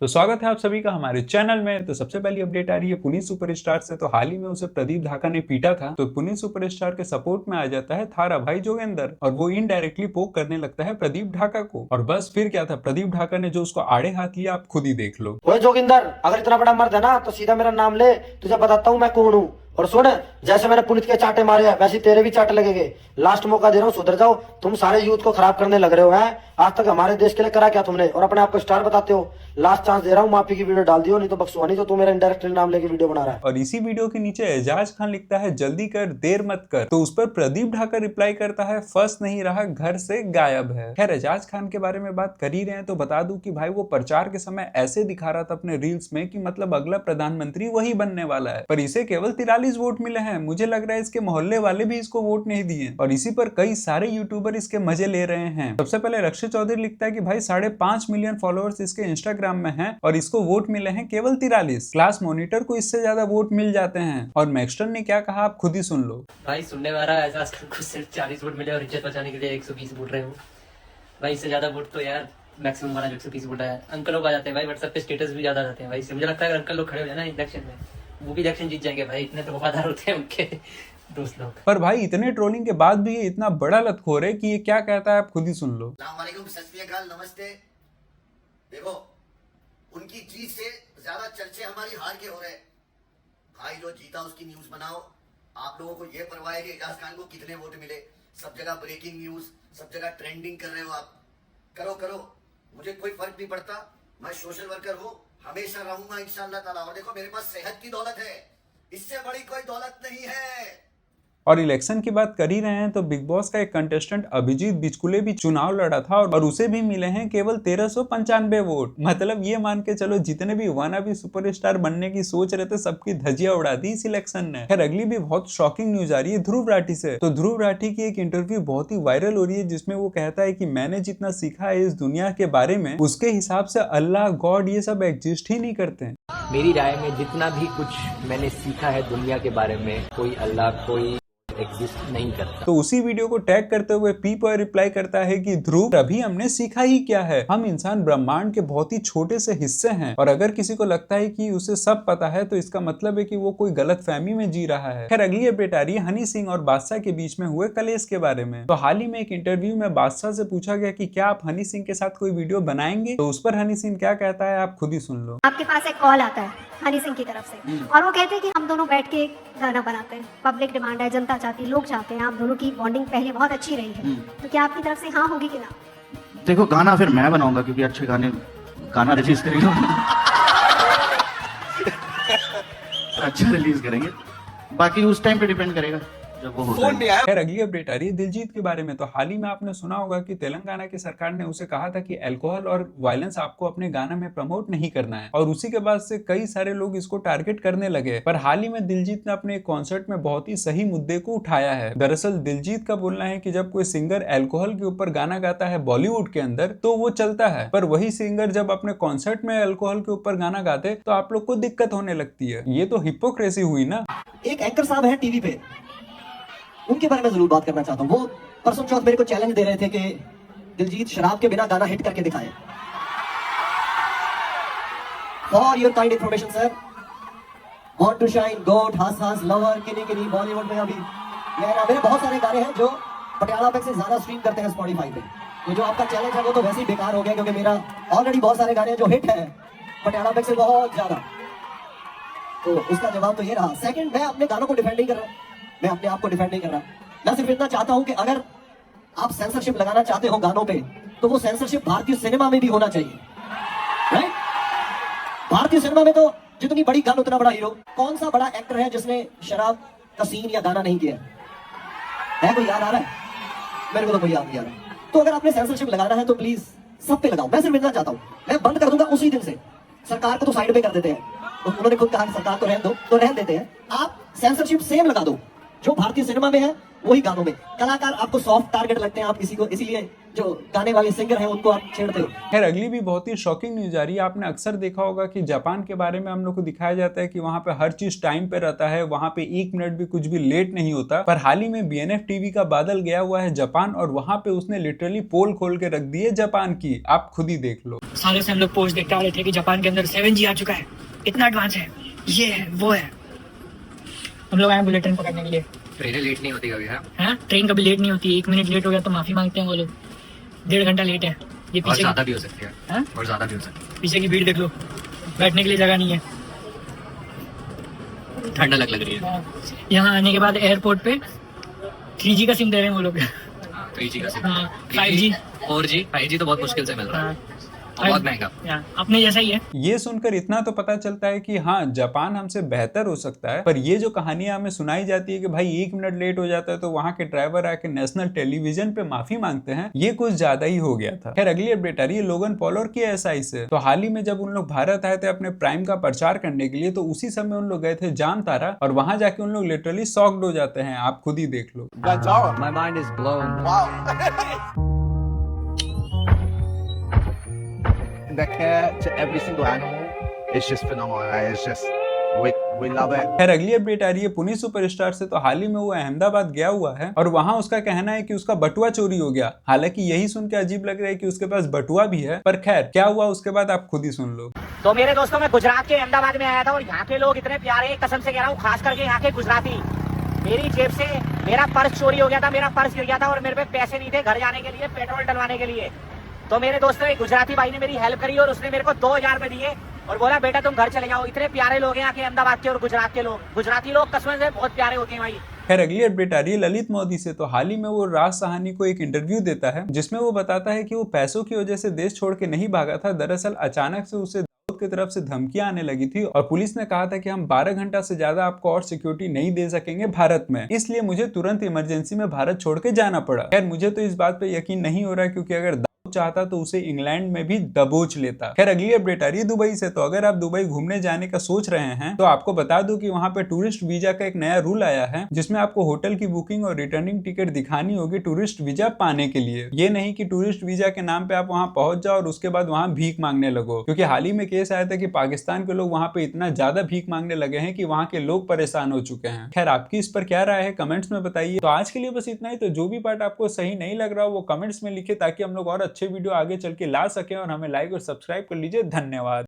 तो स्वागत है आप सभी का हमारे चैनल में। तो सबसे पहली अपडेट आ रही है पुनीत सुपरस्टार से। तो हाल ही में उसे प्रदीप ढाका ने पीटा था, तो पुनीत सुपरस्टार के सपोर्ट में आ जाता है थारा भाई जोगेंद्र और वो इनडायरेक्टली पोक करने लगता है प्रदीप ढाका को। और बस फिर क्या था, प्रदीप ढाका ने जो उसको आड़े हाथ लिया आप खुद ही देख लो। ओए जोगिंदर, अगर इतना बड़ा मर्द है ना तो सीधा मेरा नाम ले, तुझे बताता हूँ मैं कौन हूँ। और सुन, जैसे मैंने पुनीत के चाटे मारे हैं वैसे तेरे भी चाटे लगेंगे। लास्ट मौका दे रहा हूँ, सुधर जाओ। तुम सारे यूथ को खराब करने लग रहे हो हैं। आज तक हमारे देश के लिए करा क्या तुमने, और अपने आप को स्टार बताते हो। लास्ट चांस दे रहा हूँ, माफी की वीडियो डाल दियो, नहीं तो बख्शुआ नहीं। तो तू मेरा इनडायरेक्टली नाम लेके वीडियो बना रहा है। और इसी वीडियो के नीचे एजाज खान लिखता है जल्दी कर देर मत कर, तो उस पर प्रदीप ढाका रिप्लाई करता है फंस नहीं रहा घर से गायब है। खैर एजाज खान के बारे में बात कर ही रहे हैं तो बता दूं कि भाई वो प्रचार के समय ऐसे दिखा रहा था अपने रील्स में कि मतलब अगला प्रधानमंत्री वही बनने वाला है, पर इसे केवल 43 वोट मिले हैं। मुझे लग रहा है इसके मोहल्ले वाले भी इसको वोट नहीं दिए और इसी पर कई सारे यूट्यूबर इसके मजे ले रहे हैं। सबसे पहले रक्षित चौधरी लिखता है कि भाई 5.5 मिलियन फॉलोअर्स इसके इंस्टाग्राम में हैं और इसको वोट मिले हैं केवल 43। क्लास मॉनिटर को इससे ज्यादा वोट मिल जाते हैं। और मैक्सटर ने क्या कहा आप खुद ही सुन लो। भाई सुनने वाला ऐसा कुछ सिर्फ 40 वोट मिले और इज्जत बचाने के लिए 120 वोट रहे हो। भाई इससे ज्यादा वोट तो यार मैक्सिमम वाला 120 वोट है। अंकल लोग आ जाते हैं भाई, व्हाट्सएप पे स्टेटस भी ज्यादा जाते हैं भाई। मुझे लगता है अगर अंकल लोग खड़े हो जाए ना इलेक्शन में, वो भी इलेक्शन जीत जाएंगे भाई। इतने तो वफादार होते हैं उनके दोस्त लोग। पर भाई इतने ट्रोलिंग के बाद भी ये इतना बड़ा लतखोर है कि ये क्या कहता है आप खुद ही सुन लो। सत श्री अकाल, नमस्ते। देखो, उनकी जीत से ज्यादा चर्चे हमारी हार के हो रहे। भाई जो जीता उसकी न्यूज बनाओ। आप लोगों को ये परवाह है कि एजाज खान को कितने वोट मिले। सब जगह ब्रेकिंग न्यूज, सब जगह ट्रेंडिंग कर रहे हो आप। करो करो, मुझे कोई फर्क नहीं पड़ता। मैं सोशल वर्कर हूँ, हमेशा रहूंगा इंशाअल्लाह ताला। और देखो मेरे पास सेहत की दौलत है, इससे बड़ी कोई दौलत नहीं है। और इलेक्शन की बात कर ही रहे हैं तो बिग बॉस का एक कंटेस्टेंट अभिजीत बिचकुले भी चुनाव लड़ा था और उसे भी मिले हैं केवल 1395 वोट। मतलब ये मान के चलो जितने भी वानाबी सुपरस्टार बनने की सोच रहे थे सबकी धजिया उड़ा दी इस इलेक्शन ने। खैर अगली भी बहुत शॉकिंग न्यूज आ रही है ध्रुव राठी से। तो ध्रुव राठी की एक इंटरव्यू बहुत ही वायरल हो रही है जिसमें वो कहता है कि मैंने जितना सीखा है इस दुनिया के बारे में उसके हिसाब से अल्लाह गॉड ये सब एग्जिस्ट ही नहीं करते। मेरी राय में जितना भी कुछ मैंने सीखा है दुनिया के बारे में, कोई अल्लाह कोई एग्जिस्ट नहीं करता। तो उसी वीडियो को टैग करते हुए पी पर रिप्लाई करता है कि ध्रुव अभी हमने सीखा ही क्या है, हम इंसान ब्रह्मांड के बहुत ही छोटे से हिस्से हैं और अगर किसी को लगता है कि उसे सब पता है तो इसका मतलब है कि वो कोई गलत फहमी में जी रहा है। खैर अगली अपडेट आ रही है हनी सिंह और बादशाह के बीच में हुए कलेश के बारे में। तो हाल ही में एक इंटरव्यू में बादशाह से पूछा गया कि क्या आप हनी सिंह के साथ कोई वीडियो बनाएंगे, तो उस पर हनी सिंह क्या कहता है आप खुद ही सुन लो। आपके पास एक कॉल आता है हनी सिंह की तरफ से और वो कहते हैं कि हम दोनों बैठ के गाना बनाते हैं, पब्लिक डिमांड है, जनता चाहती है, लोग चाहते हैं, आप दोनों की बॉन्डिंग पहले बहुत अच्छी रही है, तो क्या आपकी तरफ से हाँ होगी कि ना? देखो गाना फिर मैं बनाऊंगा क्योंकि अच्छे गाना रिलीज करेंगे अच्छा रिलीज करेंगे, बाकी उस टाइम पे डिपेंड करेगा जब वो होता है। खैर अगली अपडेट आ रही है दिलजीत के बारे में। तो हाल ही में आपने सुना होगा कि तेलंगाना की सरकार ने उसे कहा था कि अल्कोहल और वायलेंस आपको अपने गाना में प्रमोट नहीं करना है और उसी के बाद से कई सारे लोग इसको टारगेट करने लगे। पर हाल ही में दिलजीत ने अपने कॉन्सर्ट में बहुत ही सही मुद्दे को उठाया है। दरअसल दिलजीत का बोलना है कि जब कोई सिंगर अल्कोहल के ऊपर गाना गाता है बॉलीवुड के अंदर तो वो चलता है, पर वही सिंगर जब अपने कॉन्सर्ट में अल्कोहल के ऊपर गाना गाते तो आप लोग को दिक्कत होने लगती है। ये तो हिपोक्रेसी हुई ना। एक एंकर साहब है टीवी पे, उनके बारे में जरूर बात करना चाहता हूँ। वो परसों चौथ मेरे को चैलेंज दे रहे थे कि दिलजीत शराब के बिना गाना हिट करके दिखाए। For your kind information sir, want to shine, GOAT, Hass Hass, lover, किनी किनी, बॉलीवुड में अभी मेरे बहुत सारे गाने हैं जो पटियाला पे से ज्यादा स्ट्रीम करते हैं स्पॉटिफाई पे। तो जो आपका चैलेंज है वो तो वैसे ही बेकार हो गया क्योंकि मेरा ऑलरेडी बहुत सारे गाने जो हिट है पटियाला पे से बहुत ज्यादा। तो उसका जवाब तो ये रहा। सेकंड, मैं अपने गानों को डिफेंड नहीं कर रहा, मैं अपने आप को डिफेंड नहीं कर रहा। मैं सिर्फ इतना चाहता हूं कि अगर आप सेंसरशिप लगाना चाहते हो गानों पे तो वो सेंसरशिप भारतीय सिनेमा में भी होना चाहिए, राइट? भारतीय सिनेमा में तो जितनी बड़ी गन उतना बड़ा हीरो। कौन सा बड़ा एक्टर है जिसने शराब का सीन या गाना नहीं किया है? कोई याद आ रहा है? मेरे को तो कोई याद नहीं आ रहा। तो अगर आपने सेंसरशिप लगाना है तो प्लीज सब पे लगाओ। मैं सिर्फ इतना चाहता हूं, मैं बंद कर दूंगा उसी दिन से। सरकार को तो साइड पे कर देते हैं, तो उन्होंने खुद कहा सरकार तो रहने दो, तो रहने देते हैं। आप सेंसरशिप सेम लगा दो जो भारतीय सिनेमा में है वही गानों में। कलाकार आपको सॉफ्ट टारगेट लगते हैं, आप किसी को इसीलिए जो गाने वाले सिंगर हैं उनको आप छेड़ते हो। खैर अगली भी बहुत ही शॉकिंग न्यूज आ रही है। आपने अक्सर देखा होगा कि जापान के बारे में हम लोग को दिखाया जाता है कि वहां पे हर चीज टाइम पे रहता है, वहां पे 1 मिनट भी कुछ भी लेट नहीं होता। पर हाल ही में BNF टीवी का बादल गया हुआ है जापान, और वहां पे उसने लिटरली पोल खोल के रख दी है जापान की। आप खुद ही देख लो। सालों से हम लोग पोस्ट देखते आ रहे थे कि जापान के अंदर 7G आ चुका है, इतना एडवांस है, ये है वो है। हम लोग आए बुलेट ट्रेन पकड़ने के लिए। ट्रेनें लेट नहीं होती कभी? हाँ, ट्रेन कभी लेट नहीं होती। 1 मिनट लेट हो गया तो माफी मांगते हैं वो लोग। 1.5 घंटा लेट है। ये पीछे ज्यादा भी हो सकती है। हाँ? और ज्यादा भी हो सकती है। पीछे की भीड़ देख लो, बैठने के लिए जगह नहीं है। ठंडा लग रही है। यहाँ आने के बाद एयरपोर्ट पे 3G का सिम दे रहे हैं वो लोग। 3G का सिम। हाँ, 5G 4G 5G तो बहुत मुश्किल से मिल रहा है, बहुत महंगा। अपने जैसा ही है। ये सुनकर इतना तो पता चलता है कि हाँ जापान हमसे बेहतर हो सकता है, पर ये जो कहानियां हमें सुनाई जाती है कि भाई 1 मिनट लेट हो जाता है तो वहां के ड्राइवर आके नेशनल टेलीविजन पे माफी मांगते हैं, ये कुछ ज्यादा ही हो गया था। खैर अगली अपडेट आ रही है लोगन पॉल और KSI से। तो हाल ही में जब उन लोग भारत आए थे अपने प्राइम का प्रचार करने के लिए, तो उसी समय उन लोग गए थे जामतारा, और वहां जाके उन लोग लिटरली शॉक्ड हो जाते हैं। आप खुद ही देख लो। My mind is blown. The care to every single animal is just phenomenal. It's just we love it. खैर अगली अपडेट आ रही है पुनी सुपरस्टार से। तो हाल ही में वो अहमदाबाद गया हुआ है, और वहां उसका कहना है कि उसका बटुआ चोरी हो गया। हालांकि यही सुन के अजीब लग रहा है कि उसके पास बटुआ भी है, पर खैर क्या हुआ उसके बाद आप खुद ही सुन लो। तो मेरे दोस्तों, मैं गुजरात के अहमदाबाद में आया था, और यहाँ के लोग इतने प्यारे, कसम से कह रहा हूँ, खास करके यहाँ के गुजराती। मेरी जेब से मेरा पर्स चोरी हो गया था, मेरा पर्स गिर गया था, और मेरे पे पैसे नहीं थे घर जाने के लिए, पेट्रोल डलवाने के लिए। तो मेरे दोस्तों, एक गुजराती भाई ने मेरी हेल्प करी, और उसने मेरे को 2000 रुपए दिए और बोला बेटा तुम घर चले जाओ। इतने प्यारे लोग हैं यहाँ के अहमदाबाद के और गुजरात के लोग। गुजराती लोग कसम से बहुत प्यारे होते हैं भाई। खैर अगली अपडेट आ रही है ललित मोदी से। तो हाल ही में वो राज सहानी को एक इंटरव्यू देता है, जिसमें वो बताता है कि वो पैसों की वजह से देश छोड़ के नहीं भागा था। दरअसल अचानक से उसे की तरफ से धमकियां आने लगी थी, और पुलिस ने कहा था कि हम 12 घंटा से ज्यादा आपको और सिक्योरिटी नहीं दे सकेंगे भारत में, इसलिए मुझे तुरंत इमरजेंसी में भारत छोड़ के जाना पड़ा। खैर मुझे तो इस बात पे यकीन नहीं हो रहा है, क्योंकि अगर चाहता तो उसे इंग्लैंड में भी दबोच लेता। खैर अगली अपडेट आ रही है दुबई से। तो अगर आप दुबई घूमने जाने का सोच रहे हैं, तो आपको बता दूं कि वहां पे टूरिस्ट वीजा का एक नया रूल आया है, जिसमें आपको होटल की बुकिंग और रिटर्निंग टिकट दिखानी होगी टूरिस्ट वीजा पाने के लिए। ये नहीं कि टूरिस्ट वीजा के नाम पे आप वहां पहुंच जाओ और उसके बाद वहां भीख मांगने लगो, क्योंकि हाल ही में केस आया था कि पाकिस्तान के लोग वहां पे इतना ज्यादा भीख मांगने लगे हैं कि वहां के लोग परेशान हो चुके हैं। खैर आपकी इस पर क्या राय है कमेंट्स में बताइए। तो आज के लिए बस इतना ही। तो जो भी पार्ट आपको सही नहीं लग रहा हो वो कमेंट्स में लिखे, ताकि हम लोग और अच्छे वीडियो आगे चल के ला सके, और हमें लाइक और सब्सक्राइब कर लीजिए। धन्यवाद।